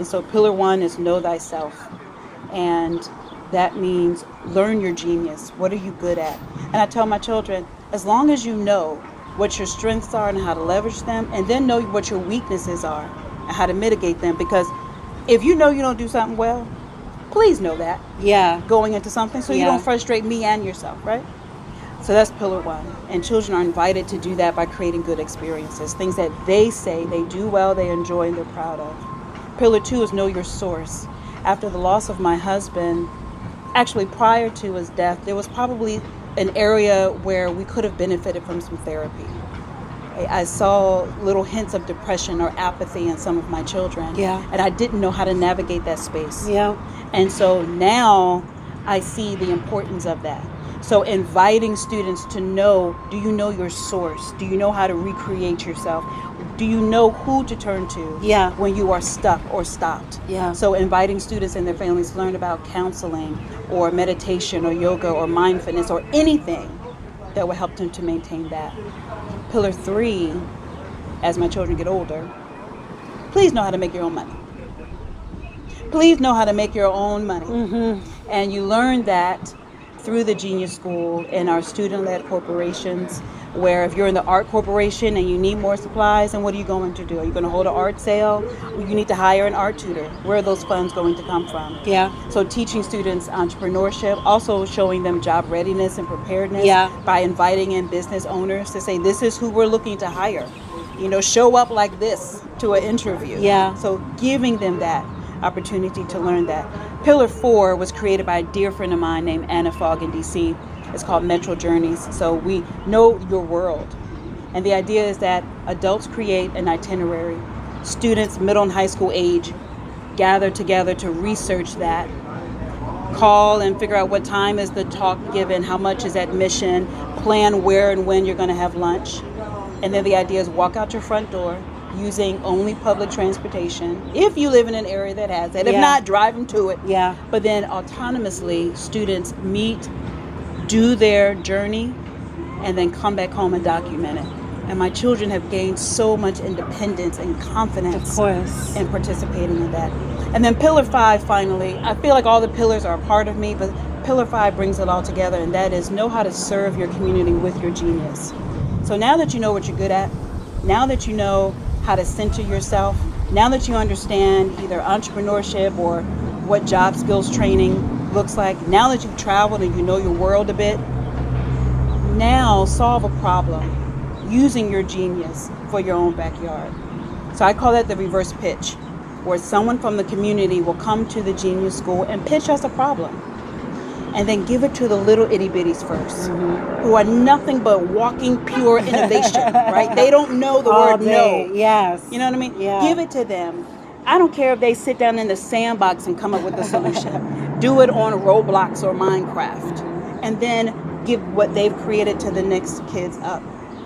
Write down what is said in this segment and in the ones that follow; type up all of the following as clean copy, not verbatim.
And so pillar 1 is know thyself. And that means learn your genius. What are you good at? And I tell my children, as long as you know what your strengths are and how to leverage them, and then know what your weaknesses are and how to mitigate them. Because if you know you don't do something well, please know that. Yeah. Going into something so you don't frustrate me and yourself, right? So that's pillar 1. And children are invited to do that by creating good experiences, things that they say they do well, they enjoy, and they're proud of. Pillar 2 is know your source. After the loss of my husband, actually prior to his death, there was probably an area where we could have benefited from some therapy. I saw little hints of depression or apathy in some of my children. Yeah. And I didn't know how to navigate that space. Yeah. And so now I see the importance of that. So inviting students to know, do you know your source? Do you know how to recreate yourself? Do you know who to turn to when you are stuck or stopped? Yeah. So inviting students and their families to learn about counseling or meditation or yoga or mindfulness or anything that will help them to maintain that. Pillar 3, as my children get older, please know how to make your own money. Please know how to make your own money. Mm-hmm. And you learn that through the Genius School and our student-led corporations, where if you're in the art corporation and you need more supplies, then what are you going to do? Are you going to hold an art sale? You need to hire an art tutor. Where are those funds going to come from? Yeah. So teaching students entrepreneurship, also showing them job readiness and preparedness by inviting in business owners to say, this is who we're looking to hire. You know, show up like this to an interview. Yeah. So giving them that opportunity to learn that. Pillar 4 was created by a dear friend of mine named Anna Fogg in DC. It's called Metro Journeys. So we know your world. And the idea is that adults create an itinerary. Students, middle and high school age, gather together to research that. Call and figure out what time is the talk given, how much is admission, plan where and when you're going to have lunch. And then the idea is walk out your front door using only public transportation, if you live in an area that has it. If not, drive them to it. Yeah. But then autonomously, students meet, do their journey, and then come back home and document it. And my children have gained so much independence and confidence in participating in that. And then pillar 5, finally, I feel like all the pillars are a part of me, but pillar 5 brings it all together, and that is know how to serve your community with your genius. So now that you know what you're good at, now that you know how to center yourself, now that you understand either entrepreneurship or what job skills training looks like, now that you've traveled and you know your world a bit, now solve a problem using your genius for your own backyard. So I call that the reverse pitch, where someone from the community will come to the Genius School and pitch us a problem, and then give it to the little itty bitties first, who are nothing but walking pure innovation, right? They don't know the word no. Yes. You know what I mean? Yeah. Give it to them. I don't care if they sit down in the sandbox and come up with a solution. Do it on Roblox or Minecraft. And then give what they've created to the next kids up.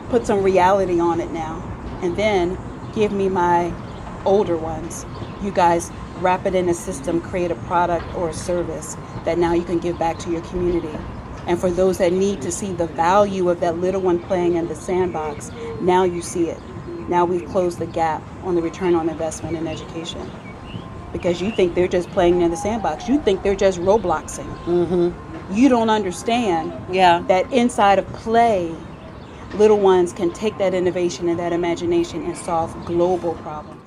Put some reality on it now. And then give me my older ones. You guys wrap it in a system, create a product or a service that now you can give back to your community. And for those that need to see the value of that little one playing in the sandbox, now you see it. Now we've closed the gap on the return on investment in education. Because you think they're just playing in the sandbox. You think they're just Robloxing. Mm-hmm. You don't understand that inside of play, little ones can take that innovation and that imagination and solve global problems.